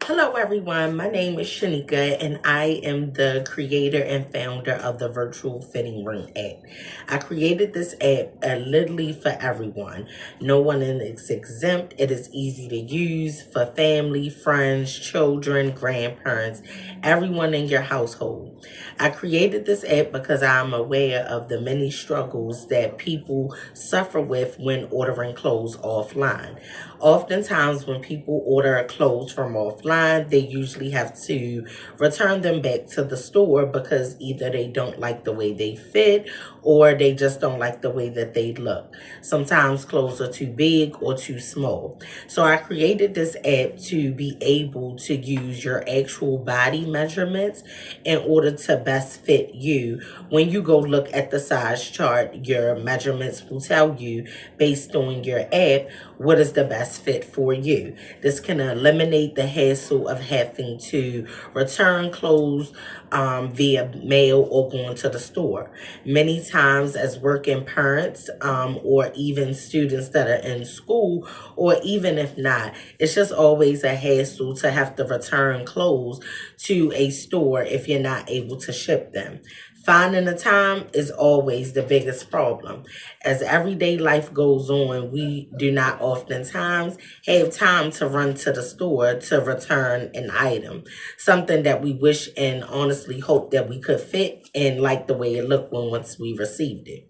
Hello, everyone. My name is Shanika, and I am the creator and founder of the Virtual Fitting Room app. I created this app literally for everyone. No one is exempt. It is easy to use for family, friends, children, grandparents, everyone in your household. I created this app because I'm aware of the many struggles that people suffer with when ordering clothes offline. Oftentimes, when people order clothes from offline, they usually have to return them back to the store because either they don't like the way they fit or they just don't like the way that they look. Sometimes clothes are too big or too small. So I created this app to be able to use your actual body measurements in order to best fit you. When you go look at the size chart, your measurements will tell you based on your app what is the best fit for you. This can eliminate the hassle of having to return clothes via mail or going to the store. Many times as working parents or even students that are in school, or even if not, it's just always a hassle to have to return clothes to a store if you're not able to ship them. Finding the time is always the biggest problem. As everyday life goes on, we do not oftentimes have time to run to the store to return an item, something that we wish and honestly hope that we could fit and like the way it looked when once we received it.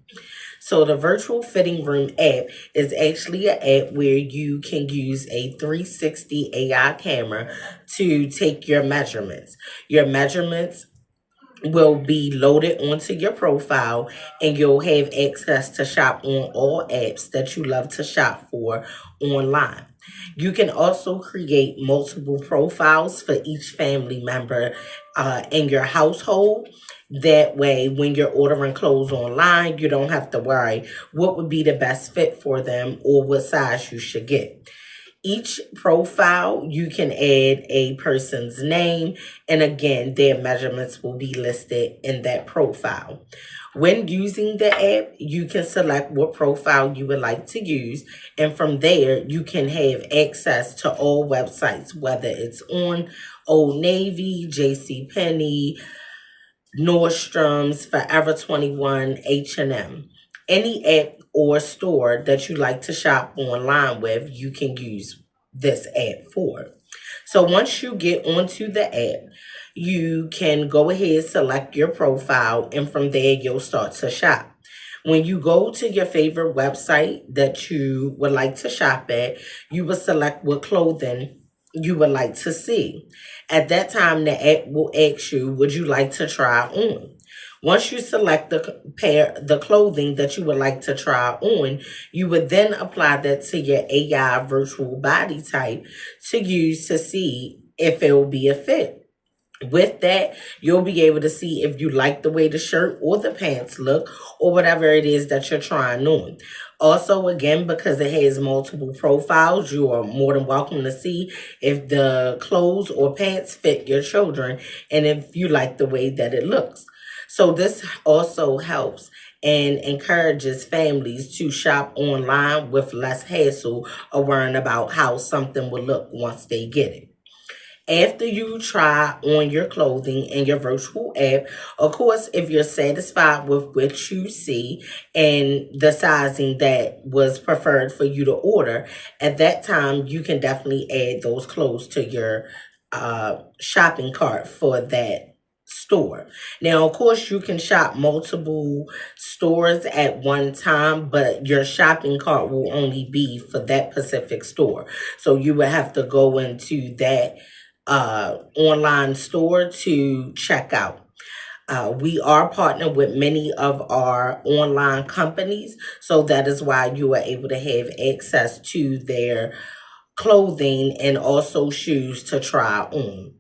So the Virtual Fitting Room app is actually an app where you can use a 360 AI camera to take your measurements. Your measurements will be loaded onto your profile, and you'll have access to shop on all apps that you love to shop for online. You can also create multiple profiles for each family member in your household. That way, when you're ordering clothes online, you don't have to worry what would be the best fit for them or what size you should get. Each profile, you can add a person's name, and again, their measurements will be listed in that profile. When using the app, you can select what profile you would like to use, and from there, you can have access to all websites, whether it's on Old Navy, JCPenney, Nordstrom's, Forever 21, H&M. Any app or store that you like to shop online with, you can use this app for. So once you get onto the app, you can go ahead, select your profile, and from there you'll start to shop. When you go to your favorite website that you would like to shop at, you will select what clothing you would like to see. At that time, the app will ask you, would you like to try on? Once you select the clothing that you would like to try on, you would then apply that to your AI virtual body type to use to see if it will be a fit. With that, you'll be able to see if you like the way the shirt or the pants look or whatever it is that you're trying on. Also, again, because it has multiple profiles, you are more than welcome to see if the clothes or pants fit your children and if you like the way that it looks. So this also helps and encourages families to shop online with less hassle or worrying about how something will look once they get it. After you try on your clothing in your virtual app, of course, if you're satisfied with what you see and the sizing that was preferred for you to order, at that time you can definitely add those clothes to your shopping cart for that store. Now, of course, you can shop multiple stores at one time, but your shopping cart will only be for that specific store. So you would have to go into that online store to check out. We are partnered with many of our online companies, so that is why you are able to have access to their clothing and also shoes to try on.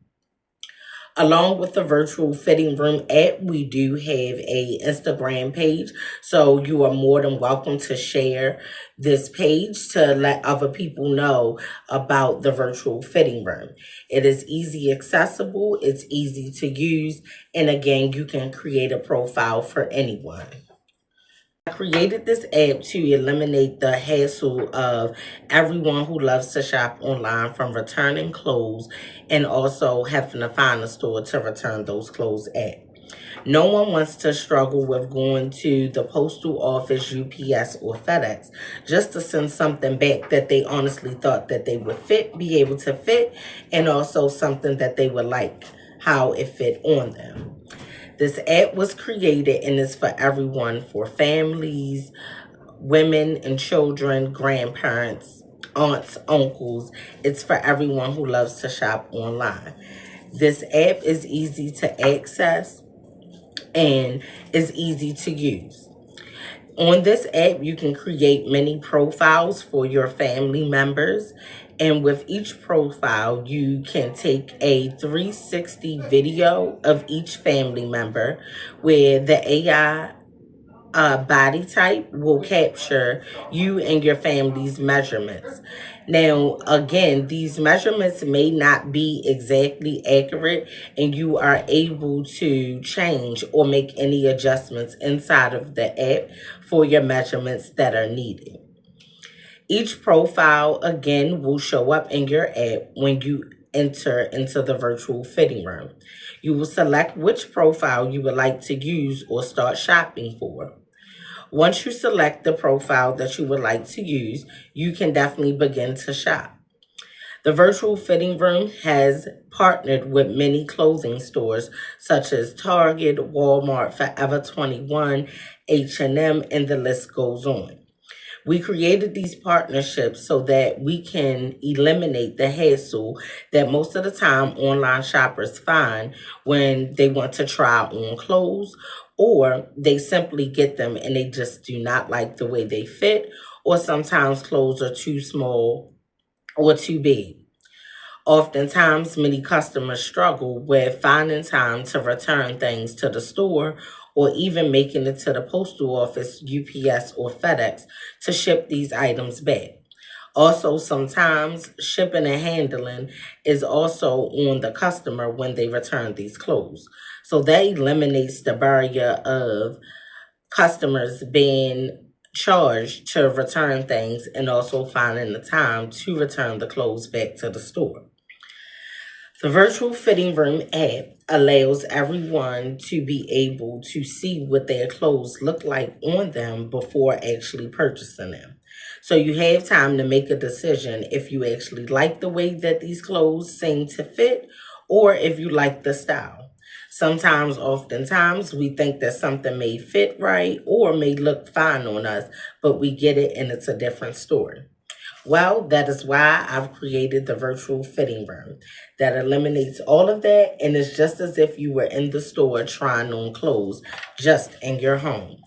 Along with the virtual fitting room app, we do have a Instagram page. So you are more than welcome to share this page to let other people know about the virtual fitting room. It is easy accessible, it's easy to use, and again, you can create a profile for anyone. I created this app to eliminate the hassle of everyone who loves to shop online from returning clothes and also having to find a store to return those clothes at. No one wants to struggle with going to the postal office, UPS, or FedEx just to send something back that they honestly thought that they would be able to fit, and also something that they would like how it fit on them. This app was created and is for everyone, for families, women and children, grandparents, aunts, uncles. It's for everyone who loves to shop online. This app is easy to access and is easy to use. On this app, you can create many profiles for your family members. And with each profile, you can take a 360 video of each family member where the AI body type will capture you and your family's measurements. Now, again, these measurements may not be exactly accurate, and you are able to change or make any adjustments inside of the app for your measurements that are needed. Each profile, again, will show up in your app when you enter into the virtual fitting room. You will select which profile you would like to use or start shopping for. Once you select the profile that you would like to use, you can definitely begin to shop. The virtual fitting room has partnered with many clothing stores such as Target, Walmart, Forever 21, H&M, and the list goes on. We created these partnerships so that we can eliminate the hassle that most of the time online shoppers find when they want to try on clothes, or they simply get them and they just do not like the way they fit, or sometimes clothes are too small or too big. Oftentimes, many customers struggle with finding time to return things to the store or even making it to the postal office, UPS, or FedEx to ship these items back. Also, sometimes shipping and handling is also on the customer when they return these clothes. So that eliminates the barrier of customers being charged to return things and also finding the time to return the clothes back to the store. The virtual fitting room app allows everyone to be able to see what their clothes look like on them before actually purchasing them. So you have time to make a decision if you actually like the way that these clothes seem to fit or if you like the style. Sometimes, oftentimes, we think that something may fit right or may look fine on us, but we get it and it's a different story. Well, that is why I've created the virtual fitting room that eliminates all of that, and it's just as if you were in the store trying on clothes just in your home.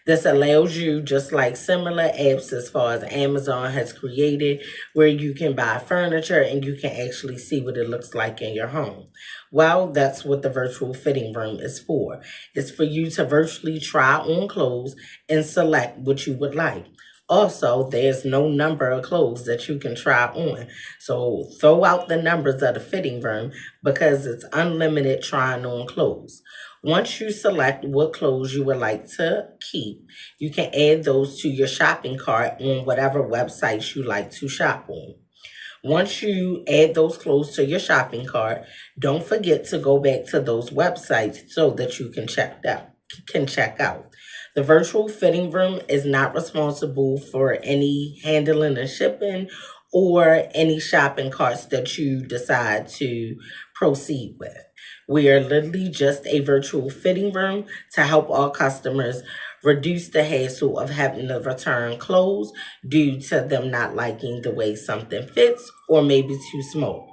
This allows you, just like similar apps as far as Amazon has created, where you can buy furniture and you can actually see what it looks like in your home. Well, that's what the virtual fitting room is for. It's for you to virtually try on clothes and select what you would like. Also, there's no number of clothes that you can try on. So throw out the numbers of the fitting room because it's unlimited trying on clothes. Once you select what clothes you would like to keep, you can add those to your shopping cart on whatever websites you like to shop on. Once you add those clothes to your shopping cart, don't forget to go back to those websites so that you can check out. The virtual fitting room is not responsible for any handling and shipping or any shopping carts that you decide to proceed with. We are literally just a virtual fitting room to help our customers reduce the hassle of having to return clothes due to them not liking the way something fits or maybe too small.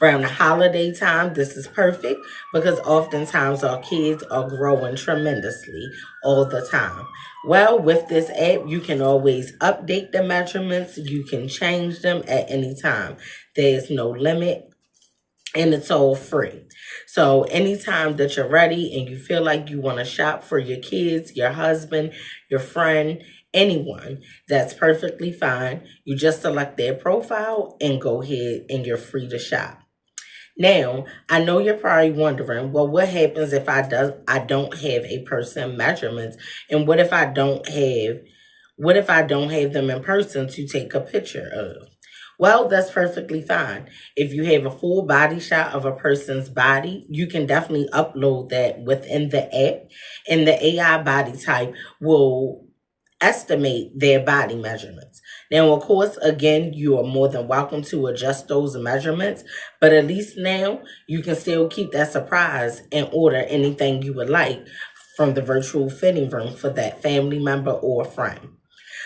Around the holiday time, this is perfect because oftentimes our kids are growing tremendously all the time. Well, with this app, you can always update the measurements. You can change them at any time. There's no limit and it's all free. So anytime that you're ready and you feel like you want to shop for your kids, your husband, your friend, anyone, that's perfectly fine. You just select their profile and go ahead and you're free to shop. Now, I know you're probably wondering, well, what happens if I don't have a person measurements, and what if I don't have them in person to take a picture of? Well, that's perfectly fine. If you have a full body shot of a person's body, you can definitely upload that within the app, and the AI body type will estimate their body measurements. Now, of course, again, you are more than welcome to adjust those measurements, but at least now you can still keep that surprise and order anything you would like from the virtual fitting room for that family member or friend.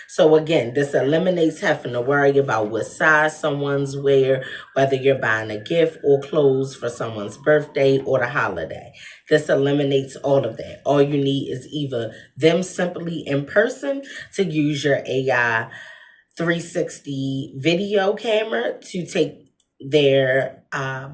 So again, this eliminates having to worry about what size someone's wear, whether you're buying a gift or clothes for someone's birthday or the holiday. This eliminates all of that. All you need is either them simply in person to use your AI 360 video camera to take their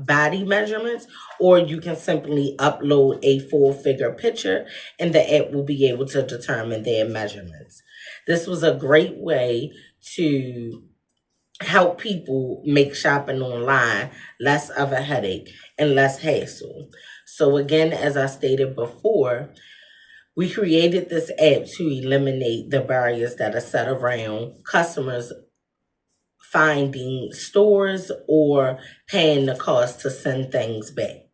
body measurements, or you can simply upload a full figure picture and the app will be able to determine their measurements. This was a great way to help people make shopping online less of a headache and less hassle. So again, as I stated before, we created this app to eliminate the barriers that are set around customers finding stores or paying the cost to send things back.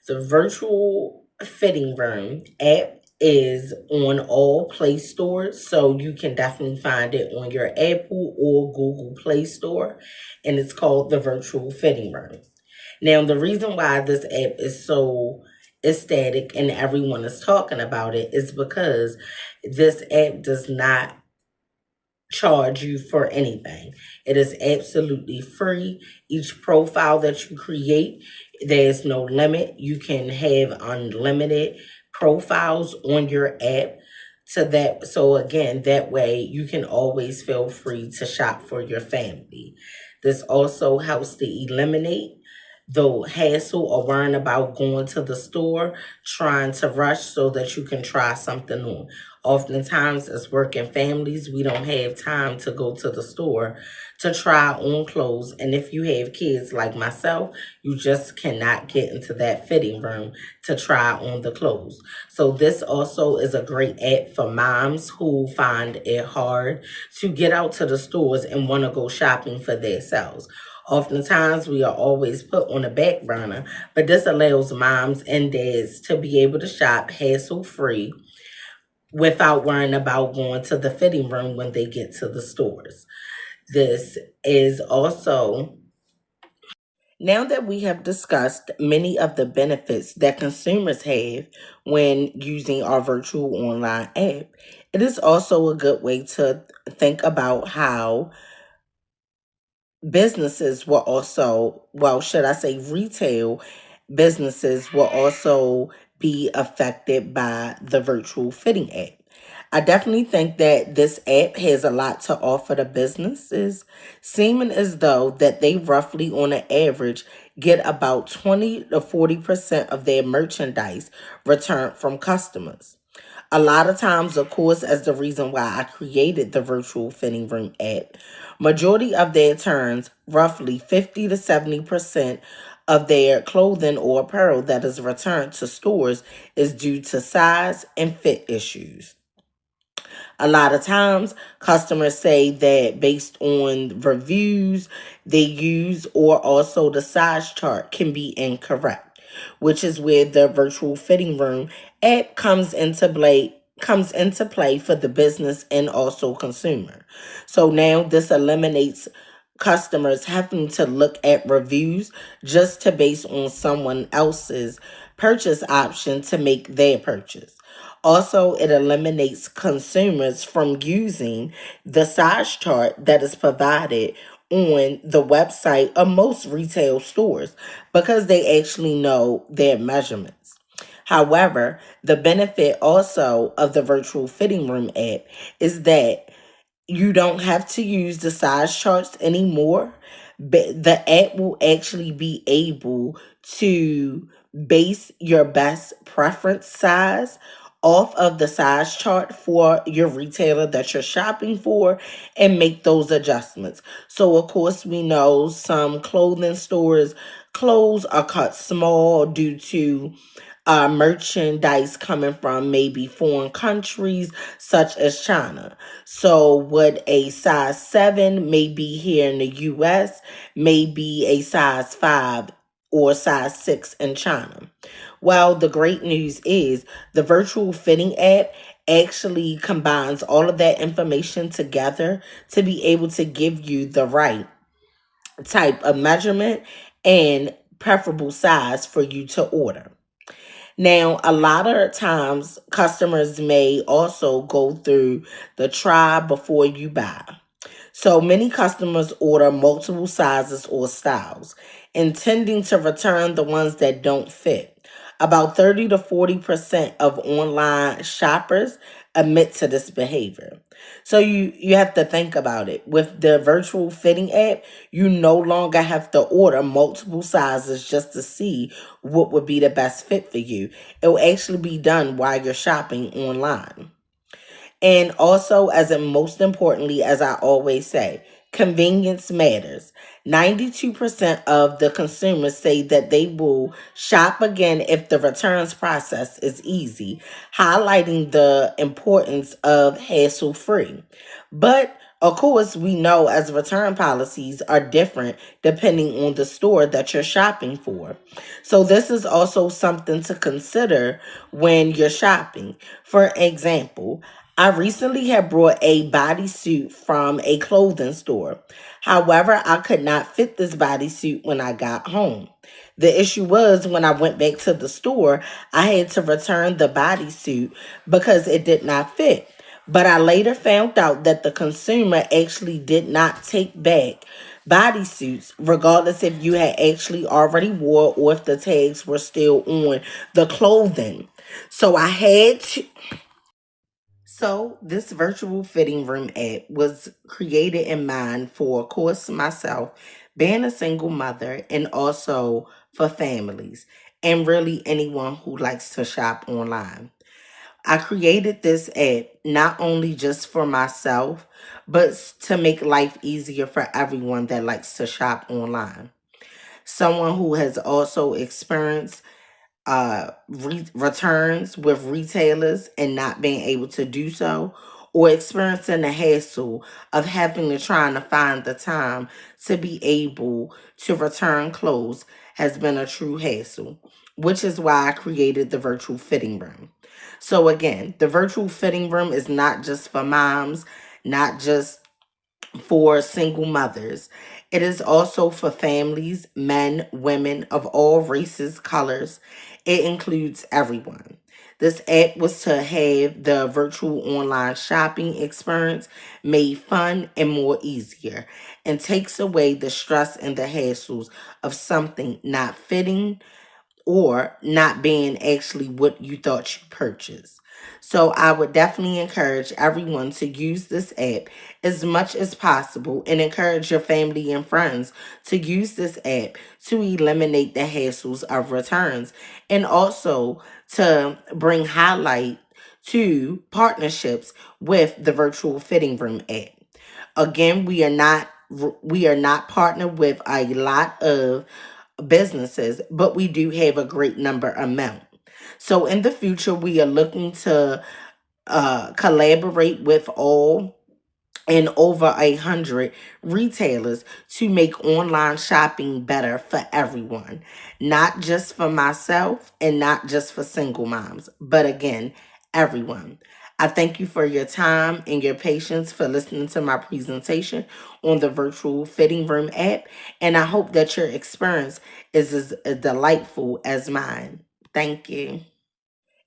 The virtual fitting room app is on all Play stores, so you can definitely find it on your Apple or Google Play Store, and it's called the virtual fitting room. Now, the reason why this app is so ecstatic and everyone is talking about it is because this app does not charge you for anything. It is absolutely free. Each profile that you create, there's no limit. You can have unlimited profiles on your app. So again, that way you can always feel free to shop for your family. This also helps to eliminate the hassle or worrying about going to the store, trying to rush so that you can try something on. Oftentimes, as working families, we don't have time to go to the store to try on clothes. And if you have kids like myself, you just cannot get into that fitting room to try on the clothes. So this also is a great app for moms who find it hard to get out to the stores and want to go shopping for themselves. Oftentimes, we are always put on the back burner, but this allows moms and dads to be able to shop hassle free without worrying about going to the fitting room when they get to the stores. This is also, now that we have discussed many of the benefits that consumers have when using our virtual online app, it is also a good way to think about how businesses will also, well, should I say retail businesses will also be affected by the virtual fitting app. I definitely think that this app has a lot to offer the businesses, seeming as though that they roughly on an average get about 20 to 40% of their merchandise returned from customers. A lot of times, of course, as the reason why I created the virtual fitting room app, majority of their turns, roughly 50 to 70% of their clothing or apparel that is returned to stores is due to size and fit issues. A lot of times, customers say that based on reviews they use or also the size chart can be incorrect, which is where the virtual fitting room app comes into play for the business and also consumer. So now this eliminates customers having to look at reviews just to base on someone else's purchase option to make their purchase. Also, it eliminates consumers from using the size chart that is provided on the website of most retail stores because they actually know their measurements. However, the benefit also of the virtual fitting room app is that you don't have to use the size charts anymore. But the app will actually be able to base your best preference size off of the size chart for your retailer that you're shopping for and make those adjustments. So, of course, we know some clothing stores Clothes are cut small due to merchandise coming from maybe foreign countries such as China. So, what a size 7 may be here in the US may be a size 5 or size 6 in China. Well, the great news is the virtual fitting app actually combines all of that information together to be able to give you the right type of measurement and preferable size for you to order. Now, a lot of times customers may also go through the try before you buy. So many customers order multiple sizes or styles, intending to return the ones that don't fit. About 30 to 40% of online shoppers admit to this behavior. So you have to think about it. With the virtual fitting app, you no longer have to order multiple sizes just to see what would be the best fit for you. It will actually be done while you're shopping online. And also, as in most importantly, as I always say, convenience matters. 92% of the consumers say that they will shop again if the returns process is easy, highlighting the importance of hassle free. But of course, we know as return policies are different depending on the store that you're shopping for. So, this is also something to consider when you're shopping. For example, I recently had brought a bodysuit from a clothing store. However, I could not fit this bodysuit when I got home. The issue was when I went back to the store, I had to return the bodysuit because it did not fit. But I later found out that the consumer actually did not take back bodysuits, regardless if you had actually already wore or if the tags were still on the clothing. So I had to. So, this virtual fitting room app was created in mind for, of course, myself, being a single mother, and also for families, and really anyone who likes to shop online. I created this app not only just for myself, but to make life easier for everyone that likes to shop online. Someone who has also experienced returns with retailers and not being able to do so, or experiencing the hassle of having to trying to find the time to be able to return clothes has been a true hassle, which is why I created the virtual fitting room. So again, the virtual fitting room is not just for moms, not just for single mothers. It is also for families, men, women of all races, colors. It includes everyone. This app was to have the virtual online shopping experience made fun and more easier and takes away the stress and the hassles of something not fitting or not being actually what you thought you purchased. So I would definitely encourage everyone to use this app as much as possible and encourage your family and friends to use this app to eliminate the hassles of returns and also to bring highlight to partnerships with the virtual fitting room app. Again, we are not partnered with a lot of businesses, but we do have a great number amount. So in the future, we are looking to collaborate with all and over 100 retailers to make online shopping better for everyone, not just for myself and not just for single moms, but again, everyone. I thank you for your time and your patience for listening to my presentation on the virtual fitting room app, and I hope that your experience is as delightful as mine. Thank you.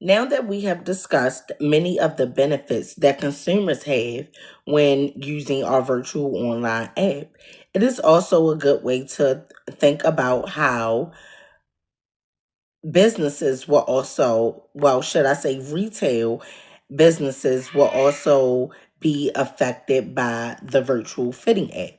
Now that we have discussed many of the benefits that consumers have when using our virtual online app, it is also a good way to think about how businesses will also, well, should I say retail businesses will also be affected by the virtual fitting app.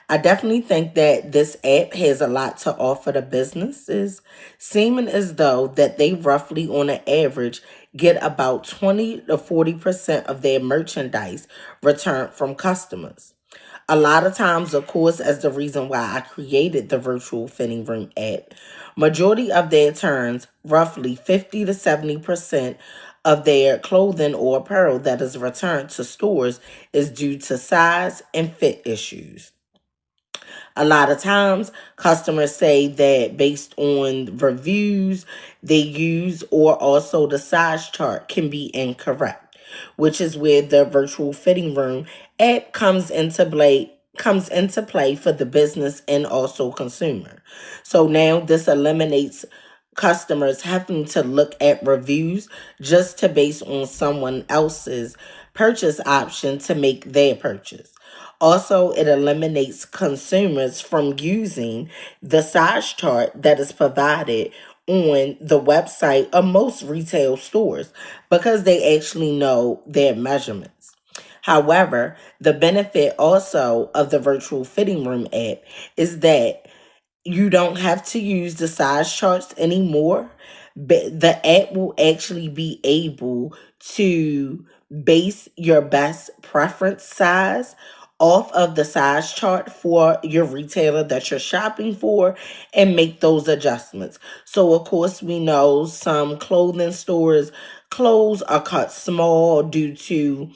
I definitely think that this app has a lot to offer the businesses, seeming as though that they roughly on an average get about 20 to 40% of their merchandise returned from customers. A lot of times, of course, as the reason why I created the virtual fitting room app, majority of their turns, roughly 50 to 70% of their clothing or apparel that is returned to stores is due to size and fit issues. A lot of times, customers say that based on reviews they use or also the size chart can be incorrect, which is where the virtual fitting room app comes into play for the business and also consumer. So now this eliminates customers having to look at reviews just to base on someone else's purchase option to make their purchase. Also, it eliminates consumers from using the size chart that is provided on the website of most retail stores because they actually know their measurements. However, the benefit also of the virtual fitting room app is that you don't have to use the size charts anymore. But the app will actually be able to base your best preference size off of the size chart for your retailer that you're shopping for and make those adjustments. So, of course, we know some clothing stores' clothes are cut small due to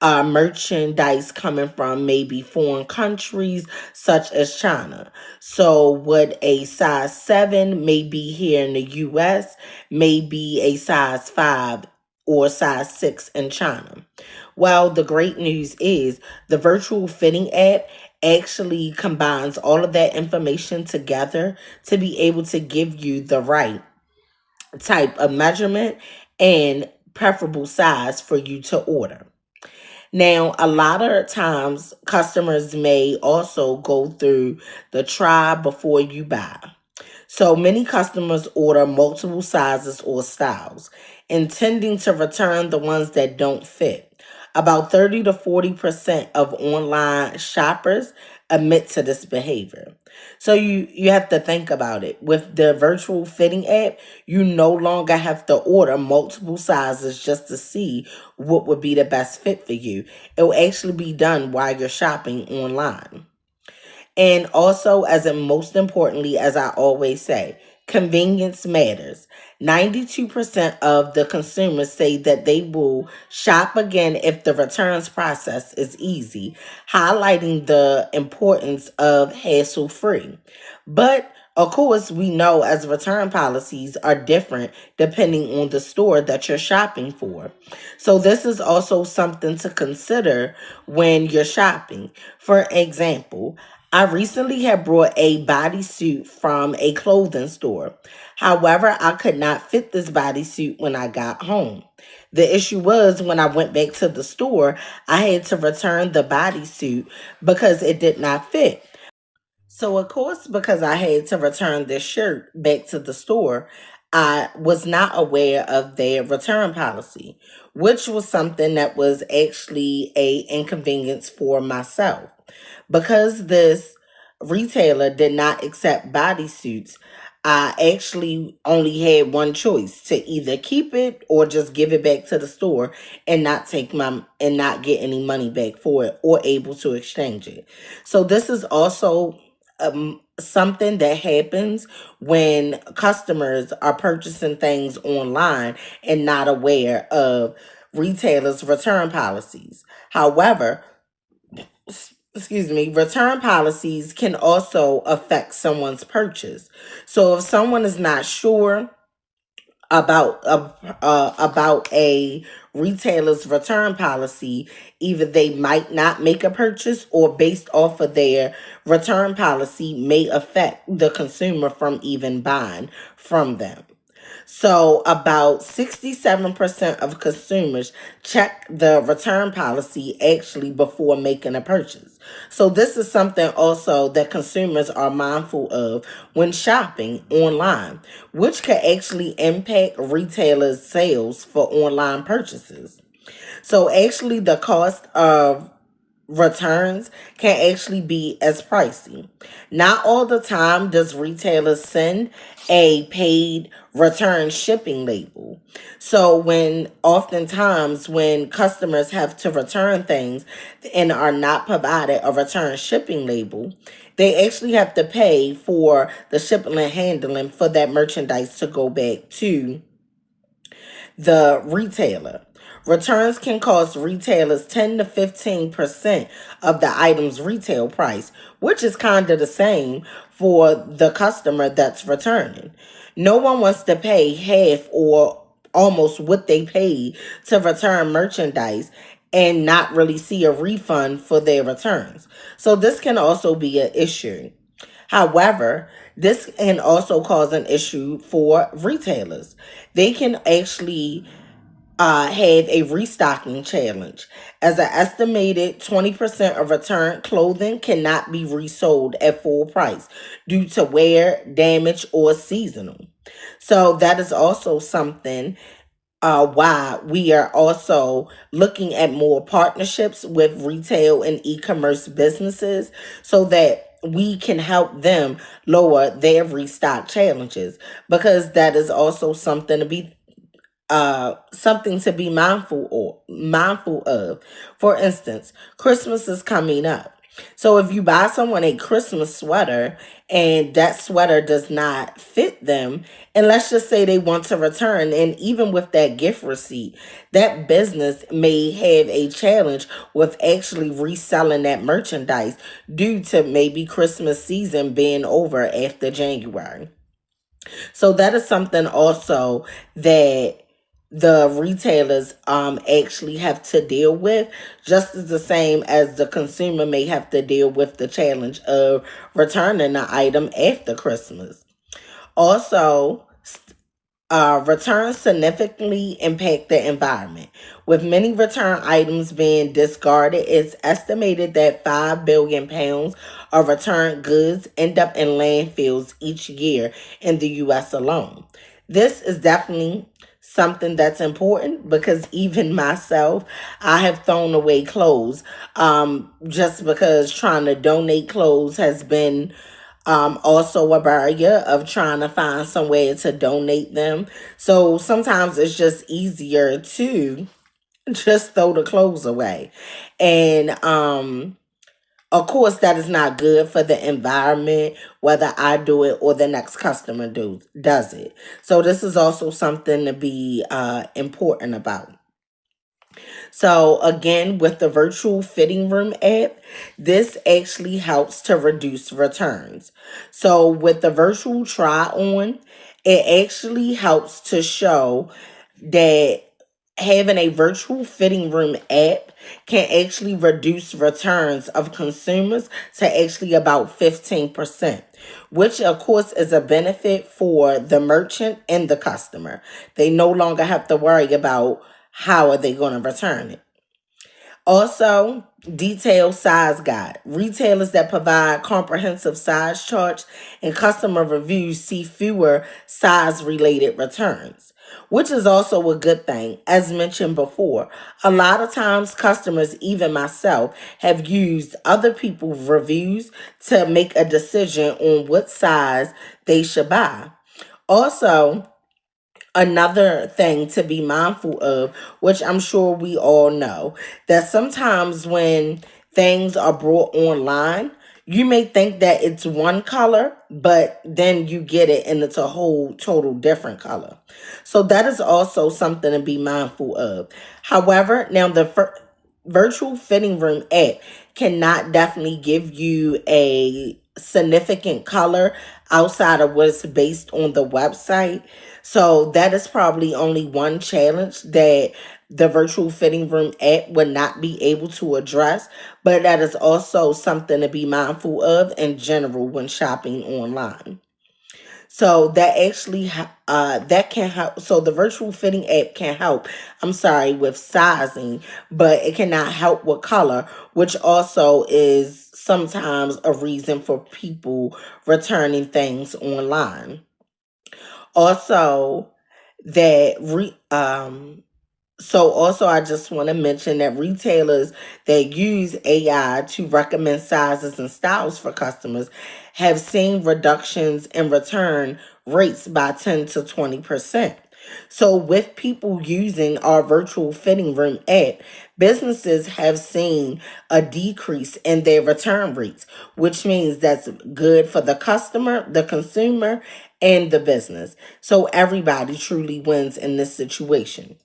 merchandise coming from maybe foreign countries such as China. So, what a size 7 may be here in the US may be a size 5 or size 6 in China. Well, the great news is the virtual fitting app actually combines all of that information together to be able to give you the right type of measurement and preferable size for you to order. Now, a lot of times customers may also go through the try before you buy. So many customers order multiple sizes or styles, intending to return the ones that don't fit. About 30 to 40% of online shoppers admit to this behavior. So you have to think about it. With the virtual fitting app, you no longer have to order multiple sizes just to see what would be the best fit for you. It will actually be done while you're shopping online. And also, as in most importantly, as I always say, convenience matters. 92% of the consumers say that they will shop again if the returns process is easy, highlighting the importance of hassle free. But of course, we know as return policies are different depending on the store that you're shopping for. So, this is also something to consider when you're shopping. For example, I recently had brought a bodysuit from a clothing store. However, I could not fit this bodysuit when I got home. The issue was when I went back to the store, I had to return the bodysuit because it did not fit. So, of course, because I had to return this shirt back to the store, I was not aware of their return policy, which was something that was actually a inconvenience for myself. Because this retailer did not accept bodysuits, I actually only had one choice to either keep it or just give it back to the store and not get any money back for it or able to exchange it. So this is also something that happens when customers are purchasing things online and not aware of retailers' return policies. However, return policies can also affect someone's purchase. So if someone is not sure about a retailer's return policy, either they might not make a purchase or based off of their return policy may affect the consumer from even buying from them. So, about 67% of consumers check the return policy actually before making a purchase. So, this is something also that consumers are mindful of when shopping online, which could actually impact retailers' sales for online purchases. So, actually, the cost of returns can actually be as pricey. Not all the time does retailers send a paid return shipping label. So when oftentimes when customers have to return things and are not provided a return shipping label, they actually have to pay for the shipping and handling for that merchandise to go back to the retailer. Returns can cost retailers 10 to 15% of the item's retail price, which is kind of the same for the customer that's returning. No one wants to pay half or almost what they paid to return merchandise and not really see a refund for their returns. So this can also be an issue. However, this can also cause an issue for retailers. They can actually have a restocking challenge, as an estimated 20% of returned clothing cannot be resold at full price due to wear, damage, or seasonal. So that is also something why we are also looking at more partnerships with retail and e-commerce businesses so that we can help them lower their restock challenges, because that is also something to be mindful of. For instance, Christmas is coming up. So if you buy someone a Christmas sweater and that sweater does not fit them, and let's just say they want to return, and even with that gift receipt, that business may have a challenge with actually reselling that merchandise due to maybe Christmas season being over after January. So that is something also that the retailers actually have to deal with, just as the same as the consumer may have to deal with the challenge of returning the item after Christmas. Also, returns significantly impact the environment. With many return items being discarded, it's estimated that 5 billion pounds of returned goods end up in landfills each year in the US alone. This is definitely something that's important, because even myself, I have thrown away clothes just because trying to donate clothes has been also a barrier of trying to find somewhere to donate them. So sometimes it's just easier to just throw the clothes away. And of course that is not good for the environment, whether I do it or the next customer does it. So this is also something to be important about. So again, with the virtual fitting room app, this actually helps to reduce returns. So with the virtual try on, it actually helps to show that having a virtual fitting room app can actually reduce returns of consumers to actually about 15%, which of course is a benefit for the merchant and the customer. They no longer have to worry about how are they going to return it. Also, detailed size guide. Retailers that provide comprehensive size charts and customer reviews see fewer size related returns, which is also a good thing. As mentioned before, a lot of times customers, even myself, have used other people's reviews to make a decision on what size they should buy. Also, another thing to be mindful of, which I'm sure we all know, that sometimes when things are brought online, you may think that it's one color, but then you get it and it's a whole total different color. So that is also something to be mindful of. However, now the virtual fitting room app cannot definitely give you a significant color outside of what's based on the website. So that is probably only one challenge that the virtual fitting room app would not be able to address, but that is also something to be mindful of in general when shopping online. So that actually that can help. So the virtual fitting app can help. I'm sorry, with sizing, but it cannot help with color, which also is sometimes a reason for people returning things online. Also, that So also I just want to mention that retailers that use AI to recommend sizes and styles for customers have seen reductions in return rates by 10 to 20%. So with people using our virtual fitting room app, businesses have seen a decrease in their return rates, which means that's good for the customer, the consumer, and the business. So everybody truly wins in this situation.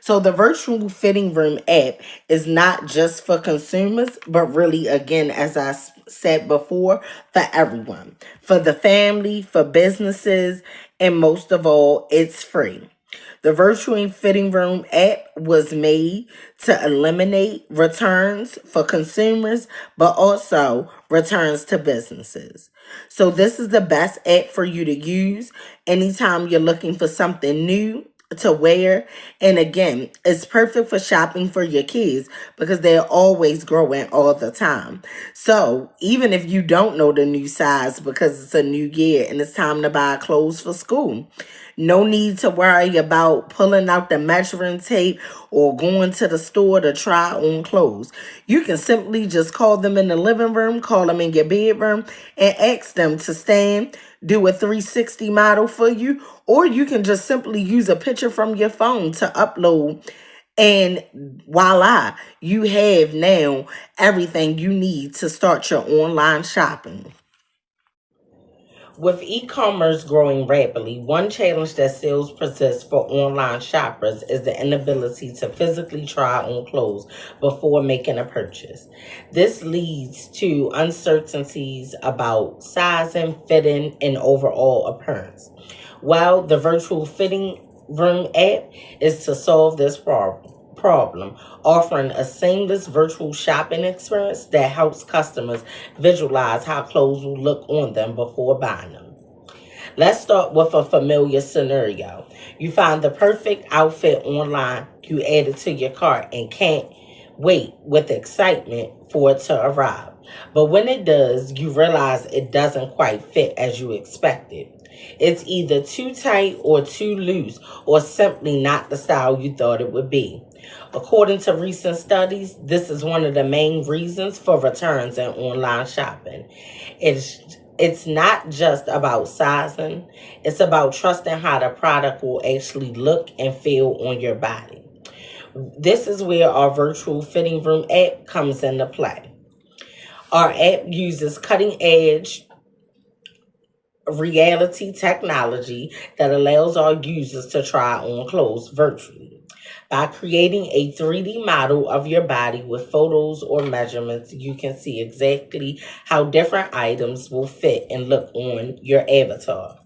So the virtual fitting room app is not just for consumers, but really, again, as I said before, for everyone, for the family, for businesses, and most of all, it's free. The virtual fitting room app was made to eliminate returns for consumers, but also returns to businesses. So this is the best app for you to use anytime you're looking for something new to wear. And again, it's perfect for shopping for your kids because they're always growing all the time. So even if you don't know the new size because it's a new year and it's time to buy clothes for school, no need to worry about pulling out the measuring tape or going to the store to try on clothes. You can simply just call them in the living room, call them in your bedroom, and ask them to stand, do a 360 model for you, or you can just simply use a picture from your phone to upload. And voila, you have now everything you need to start your online shopping. With e-commerce growing rapidly, one challenge that still persists for online shoppers is the inability to physically try on clothes before making a purchase. This leads to uncertainties about sizing, fitting, and overall appearance. While the virtual fitting room app is to solve this problem, offering a seamless virtual shopping experience that helps customers visualize how clothes will look on them before buying them. Let's start with a familiar scenario. You find the perfect outfit online, you add it to your cart, and can't wait with excitement for it to arrive. But when it does, you realize it doesn't quite fit as you expected. It's either too tight or too loose, or simply not the style you thought it would be. According to recent studies, this is one of the main reasons for returns in online shopping. It's it's not just about sizing, it's about trusting how the product will actually look and feel on your body. This is where our virtual fitting room app comes into play. Our app uses cutting edge reality technology that allows our users to try on clothes virtually. By creating a 3D model of your body with photos or measurements, you can see exactly how different items will fit and look on your avatar.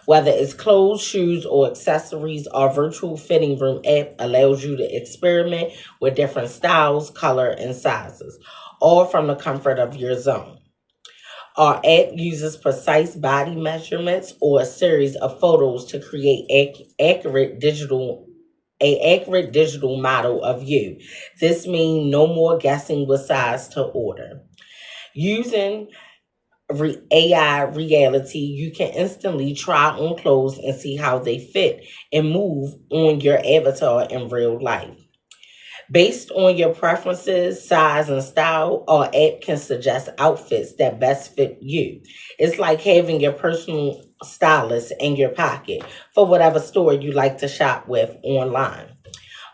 Whether it's clothes, shoes, or accessories, our virtual fitting room app allows you to experiment with different styles, color, and sizes, all from the comfort of your zone. Our app uses precise body measurements or a series of photos to create accurate digital model of you. This means no more guessing what size to order. Using AI reality, you can instantly try on clothes and see how they fit and move on your avatar in real life. Based on your preferences, size, and style, our app can suggest outfits that best fit you. It's like having your personal stylist in your pocket for whatever store you like to shop with online.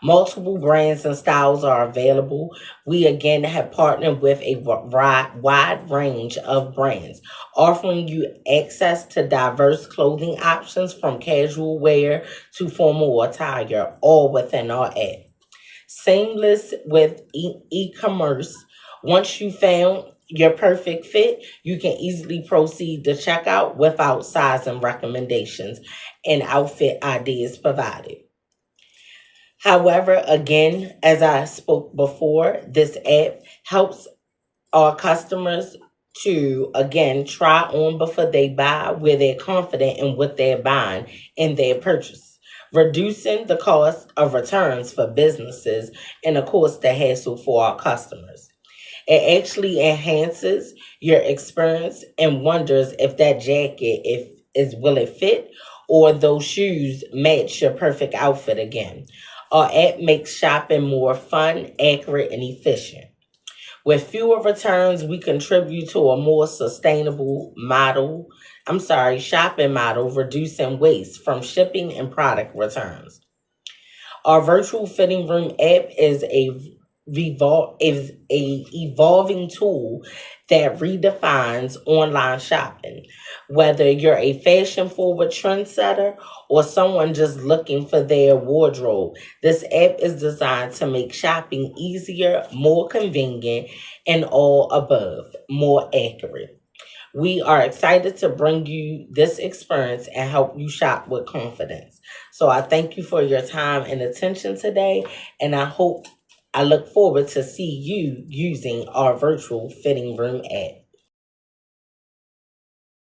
Multiple brands and styles are available. We again have partnered with a wide range of brands, offering you access to diverse clothing options from casual wear to formal attire, all within our app. Seamless with e-commerce. Once you found your perfect fit, you can easily proceed to checkout without size and recommendations and outfit ideas provided. However, again, as I spoke before, this app helps our customers to again try on before they buy where they're confident in what they're buying in their purchase, reducing the cost of returns for businesses and of course the hassle for our customers. It actually enhances your experience and wonders if that jacket if is will it fit or those shoes match your perfect outfit again. Our app makes shopping more fun, accurate, and efficient. With fewer returns, we contribute to a more sustainable shopping model, reducing waste from shipping and product returns. Our virtual fitting room app is a evolving tool that redefines online shopping. Whether you're a fashion forward trendsetter or someone just looking for their wardrobe, this app is designed to make shopping easier, more convenient, and all above, more accurate. We are excited to bring you this experience and help you shop with confidence. So I thank you for your time and attention today, and I look forward to see you using our virtual fitting room app.